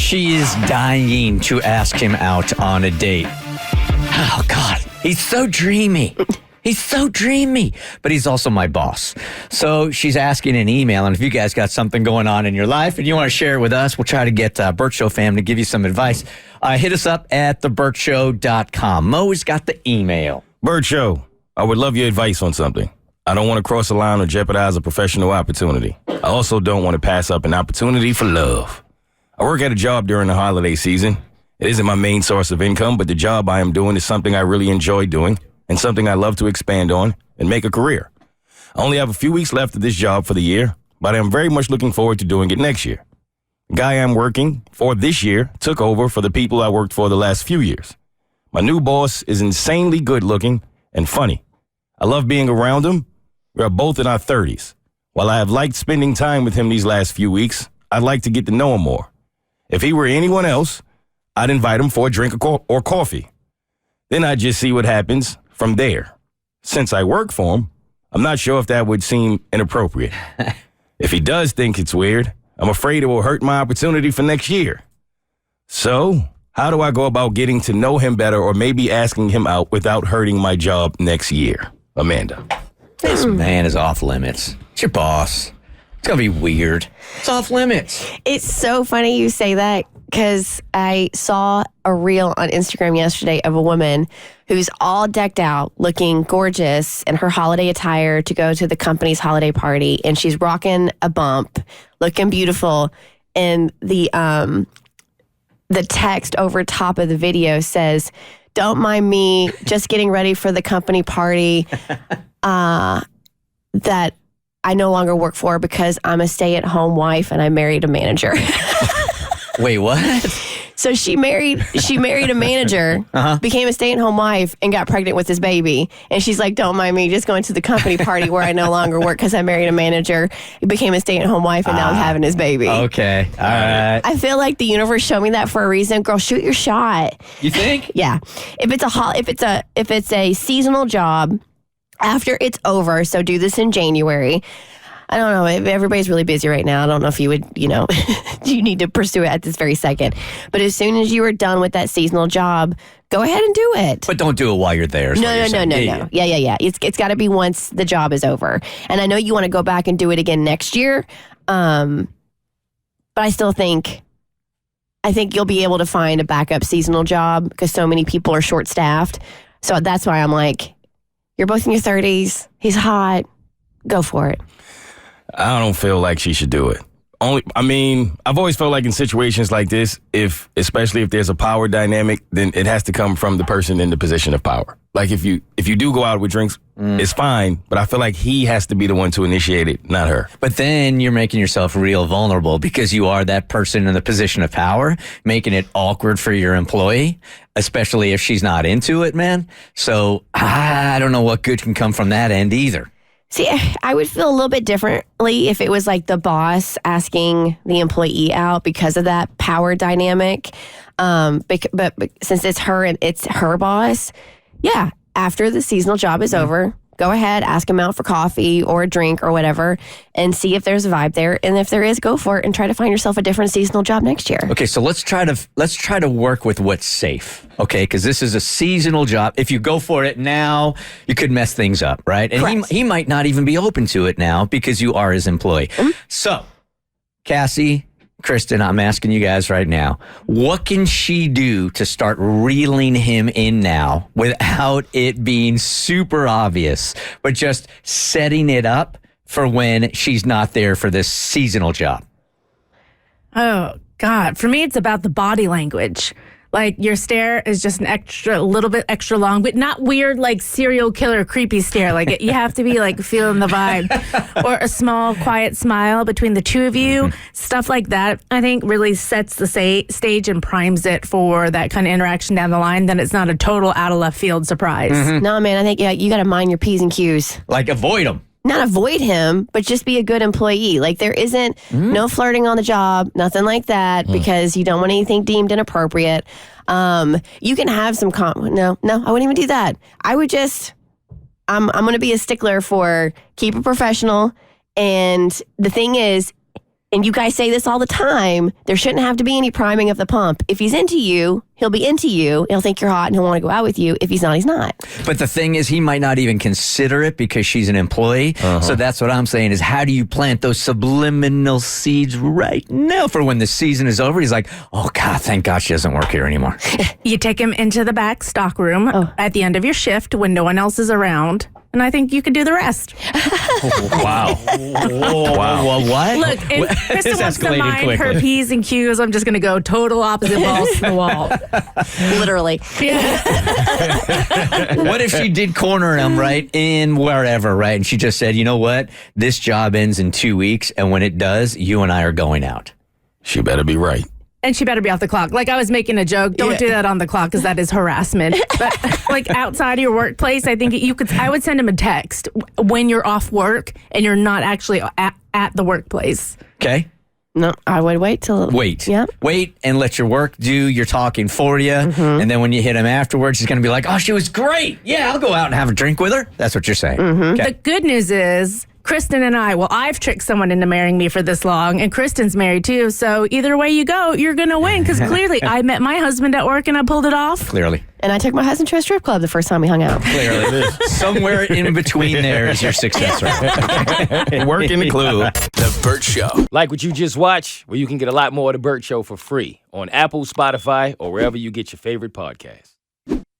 She is dying to ask him out on a date. Oh, God. He's so dreamy. He's so dreamy. But he's also my boss. So she's asking an email. And if you guys got something going on in your life and you want to share it with us, we'll try to get Bert Show fam to give you some advice. Hit us up at thebertshow.com. Mo has got the email. Bert Show, I would love your advice on something. I don't want to cross the line or jeopardize a professional opportunity. I also don't want to pass up an opportunity for love. I work at a job during the holiday season. It isn't my main source of income, but the job I am doing is something I really enjoy doing and something I love to expand on and make a career. I only have a few weeks left of this job for the year, but I am very much looking forward to doing it next year. The guy I'm working for this year took over for the people I worked for the last few years. My new boss is insanely good looking and funny. I love being around him. We are both in our 30s. While I have liked spending time with him these last few weeks, I'd like to get to know him more. If he were anyone else, I'd invite him for a drink or coffee. Then I'd just see what happens from there. Since I work for him, I'm not sure if that would seem inappropriate. If he does think it's weird, I'm afraid it will hurt my opportunity for next year. So, how do I go about getting to know him better or maybe asking him out without hurting my job next year? Amanda. This man is off limits. It's your boss. It's going to be weird. It's off limits. It's so funny you say that because I saw a reel on Instagram yesterday of a woman who's all decked out, looking gorgeous in her holiday attire to go to the company's holiday party. And she's rocking a bump, looking beautiful. And the text over top of the video says, "Don't mind me, just getting ready for the company party that I no longer work for because I'm a stay-at-home wife and I married a manager." Wait, what? So she married a manager, became a stay-at-home wife, and got pregnant with his baby. And she's like, "Don't mind me, just going to the company party where I no longer work because I married a manager, became a stay-at-home wife, and now I'm having his baby." Okay, all right. I feel like the universe showed me that for a reason. Girl, shoot your shot. You think? Yeah. If it's a seasonal job, after it's over, so do this in January. I don't know. Everybody's really busy right now. I don't know if you would, you need to pursue it at this very second. But as soon as you are done with that seasonal job, go ahead and do it. But don't do it while you're there. No. Yeah. It's got to be once the job is over. And I know you want to go back and do it again next year. But I still think you'll be able to find a backup seasonal job because so many people are short-staffed. So that's why I'm like, you're both in your 30s. He's hot. Go for it. I don't feel like she should do it. I've always felt like in situations like this, especially if there's a power dynamic, then it has to come from the person in the position of power. Like if you do go out with drinks, it's fine, but I feel like he has to be the one to initiate it, not her. But then you're making yourself real vulnerable because you are that person in the position of power, making it awkward for your employee, especially if she's not into it, man. So I don't know what good can come from that end either. See, I would feel a little bit differently if it was like the boss asking the employee out because of that power dynamic. But since it's her and it's her boss, yeah, after the seasonal job is over, go ahead, ask him out for coffee or a drink or whatever and see if there's a vibe there. And if there is, go for it and try to find yourself a different seasonal job next year. Okay, so let's try to work with what's safe. Okay, because this is a seasonal job. If you go for it now, you could mess things up, right? And he might not even be open to it now because you are his employee. Mm-hmm. So, Cassie, Kristen, I'm asking you guys right now, what can she do to start reeling him in now without it being super obvious, but just setting it up for when she's not there for this seasonal job? Oh, God. For me, it's about the body language. Like, your stare is just a little bit extra long, but not weird, like, serial killer, creepy stare. Like, you have to be, like, feeling the vibe. Or a small, quiet smile between the two of you. Mm-hmm. Stuff like that, I think, really sets the stage and primes it for that kind of interaction down the line. Then it's not a total out-of-left-field surprise. Mm-hmm. No, man, I think you got to mind your P's and Q's. Like, avoid them. Not avoid him, but just be a good employee. Like, there isn't no flirting on the job, nothing like that, because you don't want anything deemed inappropriate. You can have some No, I wouldn't even do that. I would just, I'm going to be a stickler for keep it professional. And the thing is, and you guys say this all the time, there shouldn't have to be any priming of the pump. If he's into you, he'll be into you. He'll think you're hot and he'll want to go out with you. If he's not, he's not. But the thing is, he might not even consider it because she's an employee. So that's what I'm saying is, how do you plant those subliminal seeds right now for when the season is over? He's like, oh, God, thank God she doesn't work here anymore. You take him into the back stock room at the end of your shift when no one else is around. And I think you could do the rest. Wow. Wow. What? Look, if Krista This wants to escalated mind her quickly. P's and Q's, I'm just going to go total opposite balls to the wall. Literally. What if she did corner him, right, in wherever, right? And she just said, you know what? This job ends in 2 weeks. And when it does, you and I are going out. She better be right. And she better be off the clock. Like, I was making a joke. Don't do that on the clock because that is harassment. But like outside of your workplace, I think I would send him a text when you're off work and you're not actually at the workplace. Okay? No, I would wait till... Wait. Yep. Wait and let your work do your talking for you. And then when you hit him afterwards, he's going to be like, oh, she was great. Yeah, I'll go out and have a drink with her. That's what you're saying. Okay. The good news is, Kristen and I've tricked someone into marrying me for this long, and Kristen's married too. So either way you go, you're going to win because clearly I met my husband at work and I pulled it off. Clearly. And I took my husband to a strip club the first time we hung out. Clearly. Somewhere in between there is your success rate. Work in the club. The Bert Show. Like what you just watched? Well, you can get a lot more of The Bert Show for free on Apple, Spotify, or wherever you get your favorite podcasts.